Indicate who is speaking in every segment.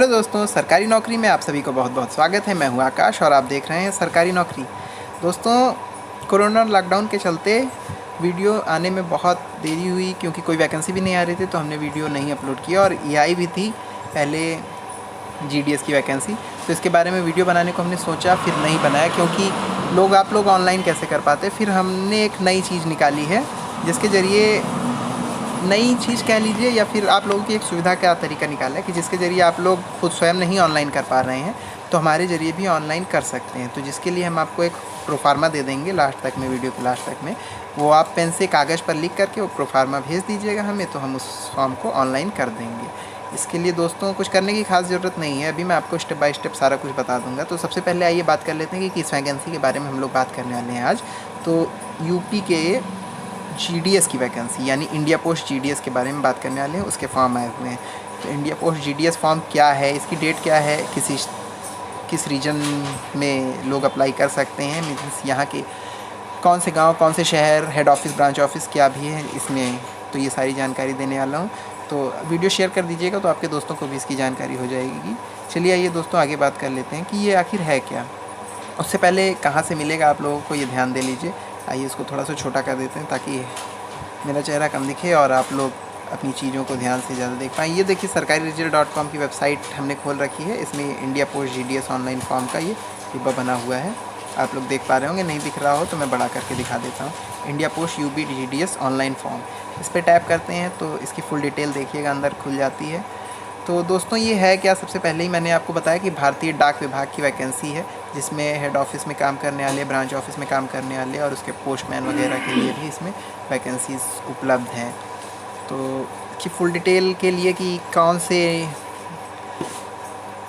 Speaker 1: Hello दोस्तों, सरकारी नौकरी में आप सभी को बहुत बहुत स्वागत है। मैं हूं आकाश और आप देख रहे हैं सरकारी नौकरी। दोस्तों, कोरोना लॉकडाउन के चलते वीडियो आने में बहुत देरी हुई क्योंकि कोई वैकेंसी भी नहीं आ रही थी, तो हमने वीडियो नहीं अपलोड किया। और ये आई भी थी पहले जीडीएस की वैकेंसी, तो इसके बारे में वीडियो बनाने को हमने सोचा, फिर नहीं बनाया क्योंकि आप लोग ऑनलाइन कैसे कर पाते। फिर हमने एक नई चीज़ निकाली है जिसके ज़रिए, नई चीज़ कह लीजिए या फिर आप लोगों की एक सुविधा का तरीका निकाला है कि जिसके ज़रिए आप लोग खुद स्वयं नहीं ऑनलाइन कर पा रहे हैं तो हमारे ज़रिए भी ऑनलाइन कर सकते हैं। तो जिसके लिए हम आपको एक प्रोफार्मा दे देंगे लास्ट तक में, वीडियो के लास्ट तक में। वो आप पेन से कागज़ पर लिख करके वो प्रोफार्मा भेज दीजिएगा हमें, तो हम उस फॉर्म को ऑनलाइन कर देंगे। इसके लिए दोस्तों कुछ करने की खास ज़रूरत नहीं है, अभी मैं आपको स्टेप बाय स्टेप सारा कुछ बता दूंगा। तो सबसे पहले आइए बात कर लेते हैं कि किस वैकेंसी के बारे में हम लोग बात करने वाले हैं आज। तो यूपी के जीडीएस की वैकेंसी यानी इंडिया पोस्ट जीडीएस के बारे में बात करने वाले हैं। उसके फॉर्म आए हुए हैं। तो इंडिया पोस्ट जीडीएस फॉर्म क्या है, इसकी डेट क्या है, किस रीजन में लोग अप्लाई कर सकते हैं, मीन्स यहाँ के कौन से गांव, कौन से शहर, हेड ऑफिस, ब्रांच ऑफिस क्या भी है इसमें, तो ये सारी जानकारी देने वाला हूँ। तो वीडियो शेयर कर दीजिएगा तो आपके दोस्तों को भी इसकी जानकारी हो जाएगी। चलिए आइए दोस्तों आगे बात कर लेते हैं कि ये आखिर है क्या। उससे पहले कहाँ से मिलेगा आप लोगों को, ये ध्यान दे लीजिए। आइए इसको थोड़ा सा छोटा कर देते हैं ताकि मेरा चेहरा कम दिखे और आप लोग अपनी चीज़ों को ध्यान से ज़्यादा देख पाएँ। ये देखिए sarkariresult.com की वेबसाइट हमने खोल रखी है। इसमें India post GDS online form का ये डिब्बा बना हुआ है, आप लोग देख पा रहे होंगे। नहीं दिख रहा हो तो मैं बड़ा करके दिखा देता हूँ। India post UP GDS online form, इस पर टैप करते हैं तो इसकी फुल डिटेल देखिएगा, अंदर खुल जाती है। तो दोस्तों ये है क्या, सबसे पहले ही मैंने आपको बताया कि भारतीय डाक विभाग की वैकेंसी है, जिसमें हेड ऑफिस में काम करने वाले, ब्रांच ऑफिस में काम करने वाले और उसके पोस्टमैन वगैरह के लिए भी इसमें वैकेंसीज उपलब्ध हैं। तो कि फुल डिटेल के लिए कि कौन से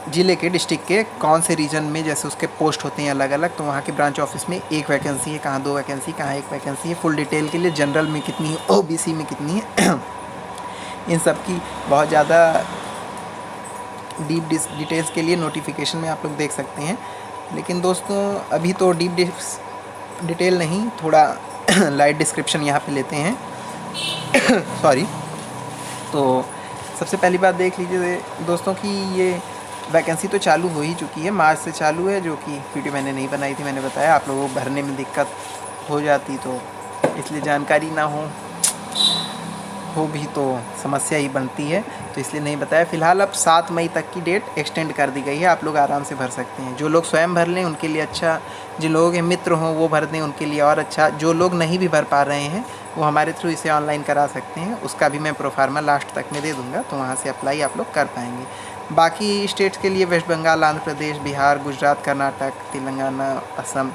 Speaker 1: ज़िले के, डिस्ट्रिक्ट के कौन से रीजन में जैसे उसके पोस्ट होते हैं अलग अलग, तो वहाँ के ब्रांच ऑफिस में एक वैकेंसी है, कहाँ दो वैकेंसी, कहाँ एक वैकेंसी है। फुल डिटेल के लिए जनरल में कितनी है, ओबीसी में कितनी है, इन सब की बहुत ज़्यादा डीप डिटेल्स के लिए नोटिफिकेशन में आप लोग देख सकते हैं। लेकिन दोस्तों अभी तो डीप डिटेल नहीं, थोड़ा लाइट डिस्क्रिप्शन यहाँ पे लेते हैं। सॉरी। तो सबसे पहली बात देख लीजिए दोस्तों कि ये वैकेंसी तो चालू हो ही चुकी है, मार्च से चालू है, जो कि वीडियो मैंने नहीं बनाई थी। मैंने बताया आप लोगों को भरने में दिक्कत हो जाती तो इसलिए, जानकारी ना हो भी तो समस्या ही बनती है, तो इसलिए नहीं बताया। फ़िलहाल अब 7 मई तक की डेट एक्सटेंड कर दी गई है, आप लोग आराम से भर सकते हैं। जो लोग स्वयं भर लें उनके लिए अच्छा, जिन लोगों के मित्र हों वो भर दें उनके लिए और अच्छा। जो लोग नहीं भी भर पा रहे हैं वो हमारे थ्रू इसे ऑनलाइन करा सकते हैं, उसका भी मैं प्रोफार्मा लास्ट तक में दे दूँगा, तो वहाँ से अप्लाई आप लोग कर पाएंगे। बाकी स्टेट्स के लिए वेस्ट बंगाल, आंध्र प्रदेश, बिहार, गुजरात, कर्नाटक, तेलंगाना, असम,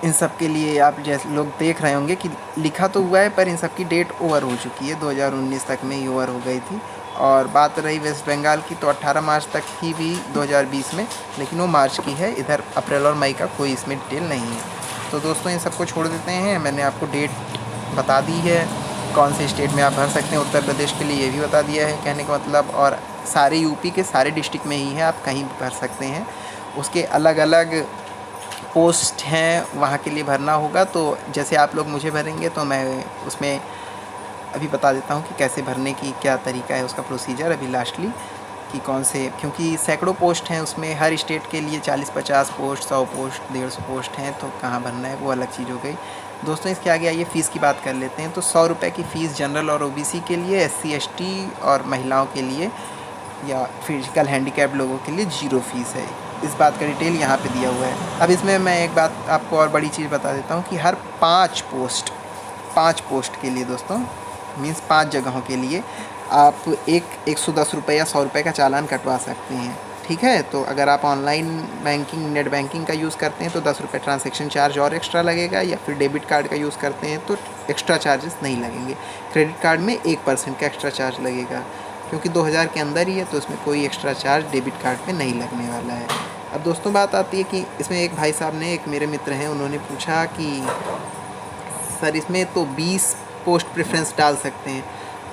Speaker 1: इन सब के लिए आप जैसे लोग देख रहे होंगे कि लिखा तो हुआ है पर इन सब की डेट ओवर हो चुकी है, 2019 तक में ही ओवर हो गई थी। और बात रही वेस्ट बंगाल की तो 18 मार्च तक थी भी 2020 में, लेकिन वो मार्च की है, इधर अप्रैल और मई का कोई इसमें डिटेल नहीं है। तो दोस्तों इन सबको छोड़ देते हैं, मैंने आपको डेट बता दी है, कौन से स्टेट में आप भर सकते हैं। उत्तर प्रदेश के लिए ये भी बता दिया है, कहने का मतलब, और सारे यूपी के सारे डिस्ट्रिक्ट में ही है, आप कहीं भी भर सकते हैं। उसके अलग अलग पोस्ट हैं, वहाँ के लिए भरना होगा। तो जैसे आप लोग मुझे भरेंगे तो मैं उसमें अभी बता देता हूँ कि कैसे भरने की क्या तरीका है, उसका प्रोसीजर अभी लास्टली कि कौन से, क्योंकि सैकड़ों पोस्ट हैं उसमें, हर स्टेट के लिए 40-50 पोस्ट, 100 पोस्ट, 150 पोस्ट हैं, तो कहाँ भरना है वो अलग चीज़ हो गई। दोस्तों इसके आगे आइए फ़ीस की बात कर लेते हैं। तो 100 रुपये की फ़ीस जनरल और ओबीसी के लिए, SC ST और महिलाओं के लिए या फिजिकल हैंडीकैप लोगों के लिए 0 फीस है। इस बात का डिटेल यहाँ पे दिया हुआ है। अब इसमें मैं एक बात आपको और बड़ी चीज़ बता देता हूँ कि हर 5 पोस्ट के लिए दोस्तों, मीन्स 5 जगहों के लिए आप 110 रुपये या 100 रुपये का चालान कटवा सकते हैं, ठीक है। तो अगर आप ऑनलाइन बैंकिंग, नेट बैंकिंग का यूज़ करते हैं तो 10 रुपये ट्रांजैक्शन चार्ज और एक्स्ट्रा लगेगा, या फिर डेबिट कार्ड का यूज़ करते हैं तो एक्स्ट्रा चार्जेस नहीं लगेंगे। क्रेडिट कार्ड में 1% का एक्स्ट्रा चार्ज लगेगा, क्योंकि 2000 के अंदर ही है तो उसमें कोई एक्स्ट्रा चार्ज डेबिट कार्ड पे नहीं लगने वाला है। अब दोस्तों बात आती है कि इसमें एक भाई साहब ने, एक मेरे मित्र हैं, उन्होंने पूछा कि सर इसमें तो 20 पोस्ट प्रेफरेंस डाल सकते हैं,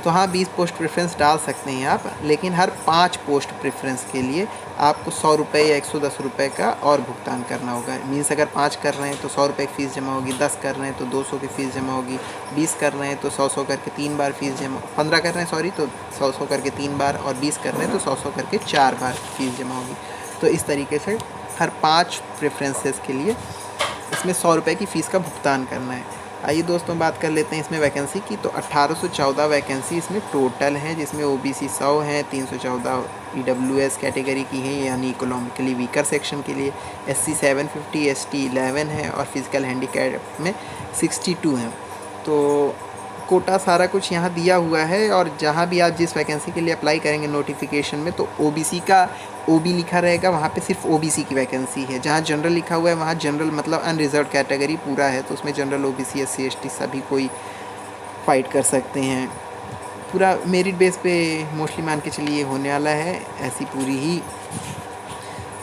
Speaker 1: तो हाँ 20 पोस्ट प्रेफरेंस डाल सकते हैं आप, लेकिन हर 5 पोस्ट प्रेफरेंस के लिए आपको 100 रुपये या 110 रुपये का और भुगतान करना होगा। मीन्स अगर 5 कर रहे हैं तो 100 रुपये की फ़ीस जमा होगी, 10 कर रहे हैं तो 200 की फ़ीस जमा होगी, 20 कर रहे हैं तो 100 करके 3 बार फ़ीस जमा, 15 कर रहे हैं सॉरी तो 100 करके 3 बार, और 20 कर रहे हैं तो 100 करके 4 बार फ़ीस जमा होगी। तो इस तरीके से हर 5 प्रेफरेंसेस के लिए इसमें 100 रुपये की फ़ीस का भुगतान करना है। आइए दोस्तों बात कर लेते हैं इसमें वैकेंसी की। तो 1814 वैकेंसी इसमें टोटल है, जिसमें ओबीसी 100 हैं, 314 ईडब्ल्यूएस कैटेगरी की हैं यानी इकोनॉमिकली वीकर सेक्शन के लिए, एससी 750, एसटी 11 है और फिजिकल हैंडीकैप में 62 हैं। तो कोटा सारा कुछ यहाँ दिया हुआ है, और जहाँ भी आप जिस वैकेंसी के लिए अप्लाई करेंगे नोटिफिकेशन में तो ओबीसी का ओबी लिखा रहेगा, वहाँ पे सिर्फ ओबीसी की वैकेंसी है। जहाँ जनरल लिखा हुआ है वहाँ जनरल मतलब अनरिजर्व कैटेगरी पूरा है, तो उसमें जनरल ओबीसी एससी एसटी सभी कोई फाइट कर सकते हैं। पूरा मेरिट बेस पे मोस्टली मान के चलिए होने वाला है। ऐसी पूरी ही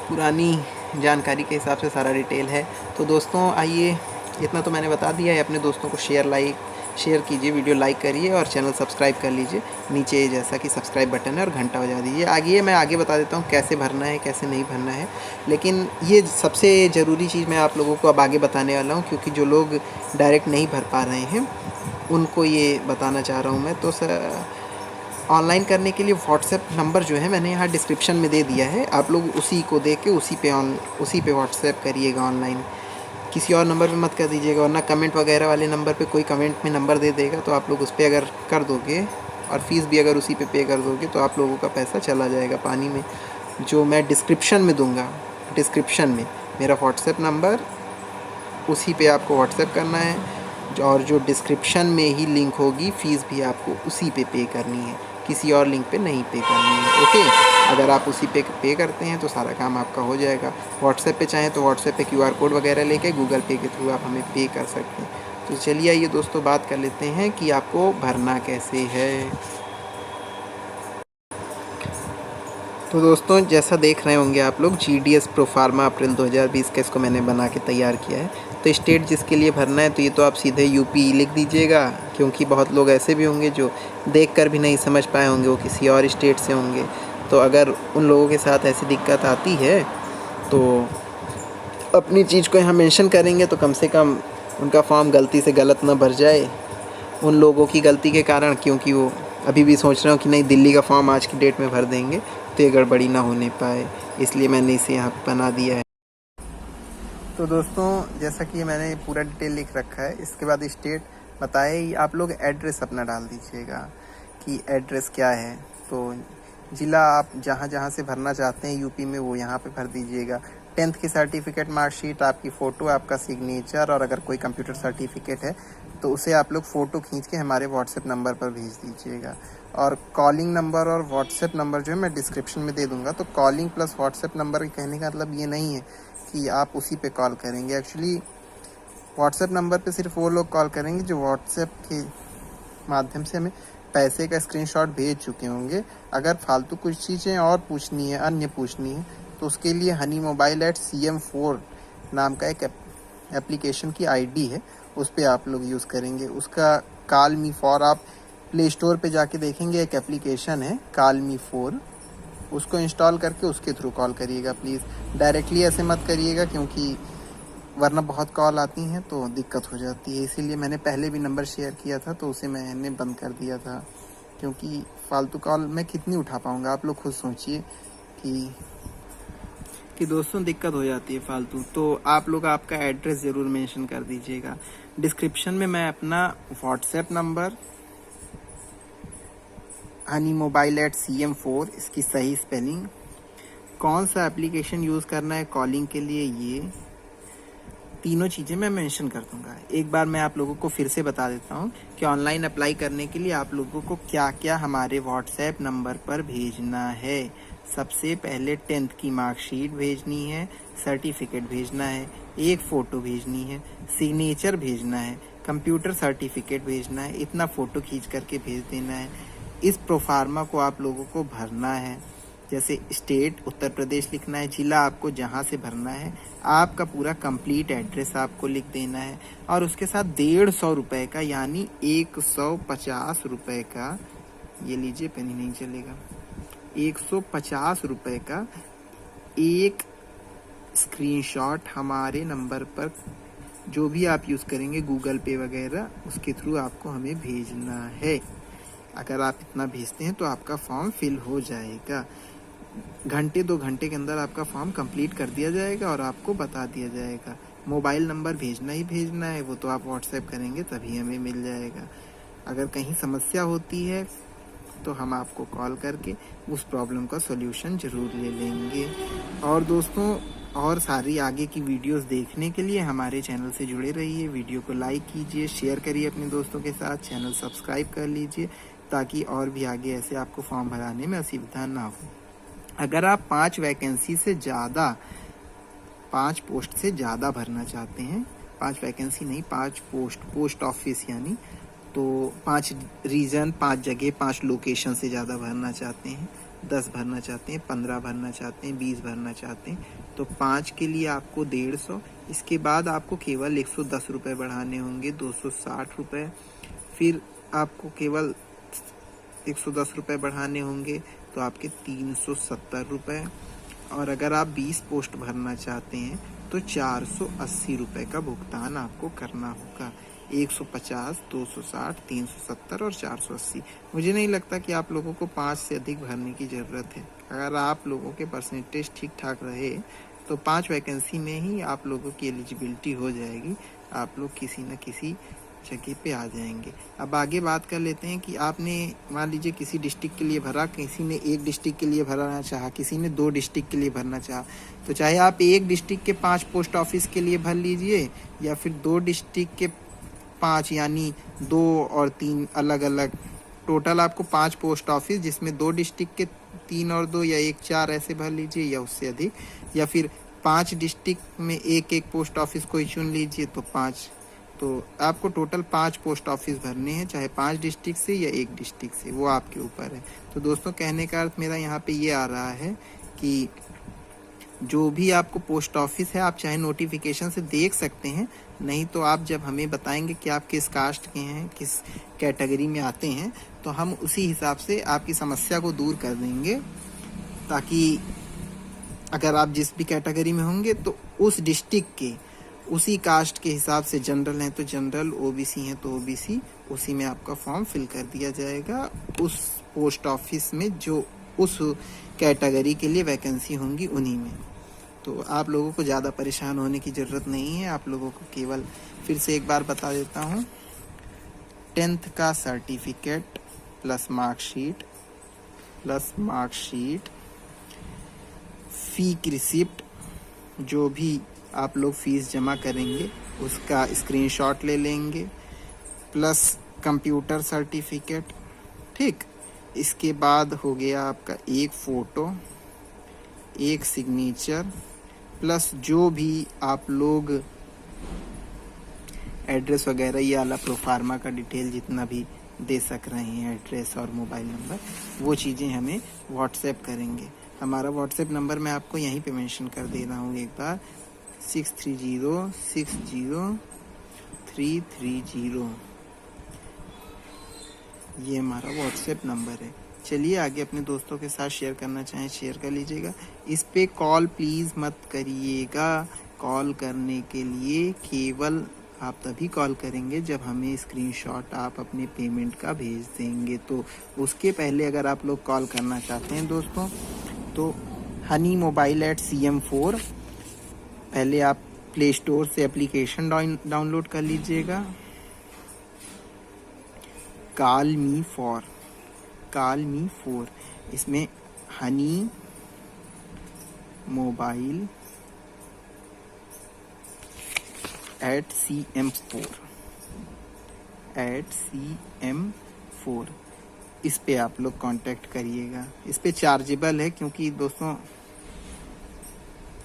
Speaker 1: पुरानी जानकारी के हिसाब से सारा डिटेल है। तो दोस्तों आइए, इतना तो मैंने बता दिया है। अपने दोस्तों को शेयर कीजिए, वीडियो लाइक करिए और चैनल सब्सक्राइब कर लीजिए। नीचे जैसा कि सब्सक्राइब बटन है और घंटा बजा दीजिए। आगे मैं आगे बता देता हूँ कैसे भरना है कैसे नहीं भरना है, लेकिन ये सबसे ज़रूरी चीज़ मैं आप लोगों को अब आगे बताने वाला हूँ, क्योंकि जो लोग डायरेक्ट नहीं भर पा रहे हैं उनको ये बताना चाह रहा हूँ मैं। तो सर ऑनलाइन करने के लिए व्हाट्सएप नंबर जो है मैंने यहाँ डिस्क्रिप्शन में दे दिया है, आप लोग उसी को दे के उसी पे व्हाट्सएप करिएगा ऑनलाइन। किसी और नंबर पे मत कर दीजिएगा, वरना कमेंट वगैरह वाले नंबर पे कोई कमेंट में नंबर दे देगा, तो आप लोग उस पर अगर कर दोगे और फ़ीस भी अगर उसी पे कर दोगे तो आप लोगों का पैसा चला जाएगा पानी में। जो मैं डिस्क्रिप्शन में दूंगा, डिस्क्रिप्शन में मेरा व्हाट्सएप नंबर, उसी पे आपको व्हाट्सएप करना है, और जो डिस्क्रिप्शन में ही लिंक होगी फ़ीस भी आपको उसी पे करनी है, किसी और लिंक पे नहीं पे करनी है। ओके, अगर आप उसी पे करते हैं तो सारा काम आपका हो जाएगा। व्हाट्सएप पे चाहें तो व्हाट्सएप पे QR कोड वगैरह लेके गूगल पे के थ्रू आप हमें पे कर सकते हैं। तो चलिए आइए दोस्तों बात कर लेते हैं कि आपको भरना कैसे है। तो दोस्तों जैसा देख रहे होंगे आप लोग, GDS प्रोफार्मा अप्रैल 2020 का इसको मैंने बना के तैयार किया है। तो स्टेट जिसके लिए भरना है तो ये तो आप सीधे यूपी लिख दीजिएगा, क्योंकि बहुत लोग ऐसे भी होंगे जो देखकर भी नहीं समझ पाए होंगे, वो किसी और स्टेट से होंगे। तो अगर उन लोगों के साथ ऐसी दिक्कत आती है तो अपनी चीज़ को यहाँ मेंशन करेंगे, तो कम से कम उनका फॉर्म गलती से गलत ना भर जाए उन लोगों की गलती के कारण, क्योंकि वो अभी भी सोच रहे हो कि नहीं दिल्ली का फॉर्म आज की डेट में भर देंगे तो ये गड़बड़ी ना होने पाए, इसलिए मैंने इसे यहाँ बना दिया है। तो दोस्तों जैसा कि मैंने पूरा डिटेल लिख रखा है, इसके बाद स्टेट बताए, आप लोग एड्रेस अपना डाल दीजिएगा कि एड्रेस क्या है। तो ज़िला आप जहाँ जहाँ से भरना चाहते हैं यूपी में वो यहाँ पे भर दीजिएगा। 10th की सर्टिफिकेट, मार्कशीट, आपकी फ़ोटो, आपका सिग्नेचर, और अगर कोई कंप्यूटर सर्टिफिकेट है तो उसे आप लोग फ़ोटो खींच के हमारे व्हाट्सएप नंबर पर भेज दीजिएगा। और कॉलिंग नंबर और व्हाट्सएप नंबर जो है मैं डिस्क्रिप्शन में दे दूँगा। तो कॉलिंग प्लस व्हाट्सएप नंबर कहने का मतलब ये नहीं है कि आप उसी पे कॉल करेंगे। एक्चुअली व्हाट्सएप नंबर पे सिर्फ वो लोग कॉल करेंगे जो व्हाट्सएप के माध्यम से हमें पैसे का स्क्रीनशॉट भेज चुके होंगे। अगर फालतू कुछ चीज़ें और पूछनी है, अन्य पूछनी है, तो उसके लिए हनी मोबाइल @CM4 नाम का एक एप्लीकेशन की ID है, उस पर आप लोग यूज़ करेंगे। उसका कॉल मी फॉर, आप प्ले स्टोर पे जाके देखेंगे एक एप्लीकेशन है कॉल मी फॉर, उसको इंस्टॉल करके उसके थ्रू कॉल करिएगा। प्लीज़ डायरेक्टली ऐसे मत करिएगा, क्योंकि वरना बहुत कॉल आती हैं तो दिक्कत हो जाती है। इसीलिए मैंने पहले भी नंबर शेयर किया था तो उसे मैंने बंद कर दिया था, क्योंकि फालतू कॉल मैं कितनी उठा पाऊँगा। आप लोग खुद सोचिए कि दोस्तों दिक्कत हो जाती है फालतू। तो आप लोग आपका एड्रेस ज़रूर मेंशन कर दीजिएगा। डिस्क्रिप्शन में मैं अपना WhatsApp number, Honey mobile @CM4, इसकी सही स्पेलिंग, कौन सा एप्लीकेशन यूज़ करना है कॉलिंग के लिए, ये तीनों चीज़ें मैं मेंशन कर दूंगा। एक बार मैं आप लोगों को फिर से बता देता हूँ कि ऑनलाइन अप्लाई करने के लिए आप लोगों को क्या क्या हमारे व्हाट्सएप नंबर पर भेजना है। सबसे पहले 10th की मार्कशीट भेजनी है, सर्टिफिकेट भेजना है, एक फ़ोटो भेजनी है, सिग्नेचर भेजना है, कंप्यूटर सर्टिफिकेट भेजना है, इतना फ़ोटो खींच करके भेज देना है। इस प्रोफार्मा को आप लोगों को भरना है। जैसे स्टेट उत्तर प्रदेश लिखना है, जिला आपको जहाँ से भरना है, आपका पूरा कंप्लीट एड्रेस आपको लिख देना है, और उसके साथ 150 रुपये का यानी 150 रुपये का ये लीजिए, पेन ही नहीं चलेगा। 150 रुपये का एक स्क्रीनशॉट हमारे नंबर पर जो भी आप यूज़ करेंगे गूगल पे वगैरह, उसके थ्रू आपको हमें भेजना है। अगर आप इतना भेजते हैं तो आपका फॉर्म फिल हो जाएगा। घंटे 2 घंटे के अंदर आपका फॉर्म कंप्लीट कर दिया जाएगा और आपको बता दिया जाएगा। मोबाइल नंबर भेजना ही भेजना है, वो तो आप व्हाट्सएप करेंगे तभी हमें मिल जाएगा। अगर कहीं समस्या होती है तो हम आपको कॉल करके उस प्रॉब्लम का सॉल्यूशन ज़रूर ले लेंगे। और दोस्तों, और सारी आगे की वीडियोस देखने के लिए हमारे चैनल से जुड़े रहिए। वीडियो को लाइक कीजिए, शेयर करिए अपने दोस्तों के साथ, चैनल सब्सक्राइब कर लीजिए ताकि और भी आगे ऐसे आपको फॉर्म भराने में असुविधा ना हो। अगर आप 5 वैकेंसी से ज़्यादा, 5 पोस्ट से ज़्यादा भरना चाहते हैं, 5 वैकेंसी नहीं 5 पोस्ट ऑफिस यानी, तो 5 रीजन, 5 जगह, 5 लोकेशन से ज़्यादा भरना चाहते हैं, 10 भरना चाहते हैं, 15 भरना चाहते हैं, 20 भरना चाहते हैं, तो 5 के लिए आपको 150। इसके बाद आपको केवल 110 रुपये बढ़ाने होंगे, 260 रुपये। फिर आपको केवल 110 रुपये बढ़ाने होंगे तो आपके 370 रुपये। और अगर आप 20 पोस्ट भरना चाहते हैं तो 480 रुपये का भुगतान आपको करना होगा। 150, 260, 370 और 480। मुझे नहीं लगता कि आप लोगों को 5 से अधिक भरने की ज़रूरत है। अगर आप लोगों के परसेंटेज ठीक ठाक रहे तो 5 वैकेंसी में ही आप लोगों की एलिजिबिलिटी हो जाएगी, आप लोग किसी न किसी जगह पे आ जाएंगे। अब आगे बात कर लेते हैं कि आपने मान लीजिए किसी डिस्ट्रिक्ट के लिए भरा, किसी ने एक डिस्ट्रिक्ट के लिए भरना चाहा, किसी ने 2 डिस्ट्रिक्ट के लिए भरना चाहा, तो चाहे आप एक डिस्ट्रिक्ट के 5 पोस्ट ऑफिस के लिए भर लीजिए या फिर 2 डिस्ट्रिक्ट के 5 यानी 2 और 3 अलग अलग, टोटल आपको 5 पोस्ट ऑफिस जिसमें 2 डिस्ट्रिक्ट के 3 और 2 या 1 4 ऐसे भर लीजिए या उससे अधिक, या फिर 5 डिस्ट्रिक्ट में एक पोस्ट ऑफिस कोई चुन लीजिए तो 5। तो आपको टोटल 5 पोस्ट ऑफिस भरने हैं, चाहे 5 डिस्ट्रिक्ट से या एक डिस्ट्रिक्ट से, वो आपके ऊपर है। तो दोस्तों, कहने का अर्थ मेरा यहाँ पे ये आ रहा है कि जो भी आपको पोस्ट ऑफिस है आप चाहे नोटिफिकेशन से देख सकते हैं, नहीं तो आप जब हमें बताएंगे कि आप किस कास्ट के हैं, किस कैटेगरी में आते हैं, तो हम उसी हिसाब से आपकी समस्या को दूर कर देंगे, ताकि अगर आप जिस भी कैटेगरी में होंगे तो उस डिस्ट्रिक्ट के उसी कास्ट के हिसाब से, जनरल हैं तो जनरल, ओबीसी हैं तो ओबीसी, उसी में आपका फॉर्म फिल कर दिया जाएगा उस पोस्ट ऑफिस में जो उस कैटेगरी के लिए वैकेंसी होंगी उन्हीं में। तो आप लोगों को ज़्यादा परेशान होने की ज़रूरत नहीं है। आप लोगों को केवल फिर से एक बार बता देता हूँ, 10th का सर्टिफिकेट प्लस मार्कशीट, फ़ी की रिसिप्ट, जो भी आप लोग फीस जमा करेंगे उसका स्क्रीनशॉट ले लेंगे, प्लस कंप्यूटर सर्टिफिकेट। ठीक, इसके बाद हो गया आपका एक फ़ोटो, एक सिग्नेचर, प्लस जो भी आप लोग एड्रेस वगैरह ये वाला प्रोफार्मा का डिटेल जितना भी दे सक रहे हैं, एड्रेस और मोबाइल नंबर, वो चीज़ें हमें व्हाट्सएप करेंगे। हमारा व्हाट्सएप नंबर मैं आपको यहीं पे मेंशन कर दे रहा हूँ एक बार, 63060330। ये हमारा व्हाट्सएप नंबर है। चलिए आगे अपने दोस्तों के साथ शेयर करना चाहें शेयर कर लीजिएगा। इस पे कॉल प्लीज़ मत करिएगा। कॉल करने के लिए केवल आप तभी कॉल करेंगे जब हमें स्क्रीनशॉट आप अपने पेमेंट का भेज देंगे। तो उसके पहले अगर आप लोग कॉल करना चाहते हैं दोस्तों, तो हनी मोबाइल @CM4 पहले आप प्ले स्टोर से एप्लीकेशन डाउनलोड कर लीजिएगा। कॉल मी फॉर, इसमें हनी मोबाइल @CM4 इस पे आप लोग कांटेक्ट करिएगा। इस पे चार्जेबल है, क्योंकि दोस्तों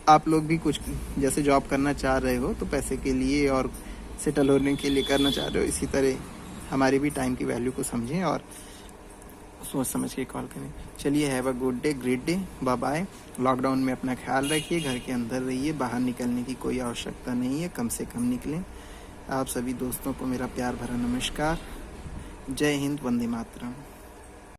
Speaker 1: आप लोग भी कुछ जैसे जॉब करना चाह रहे हो तो पैसे के लिए और सेटल होने के लिए करना चाह रहे हो, इसी तरह हमारी भी टाइम की वैल्यू को समझें और सोच समझ के कॉल करें। चलिए, have a good day, great day, bye bye. Lockdown में अपना ख्याल रखिए, घर के अंदर रहिए, बाहर निकलने की कोई आवश्यकता नहीं है, कम से कम निकलें। आप सभी दोस्तों को मेरा प्यार भरा नमस्कार। जय हिंद, वंदे मातरम।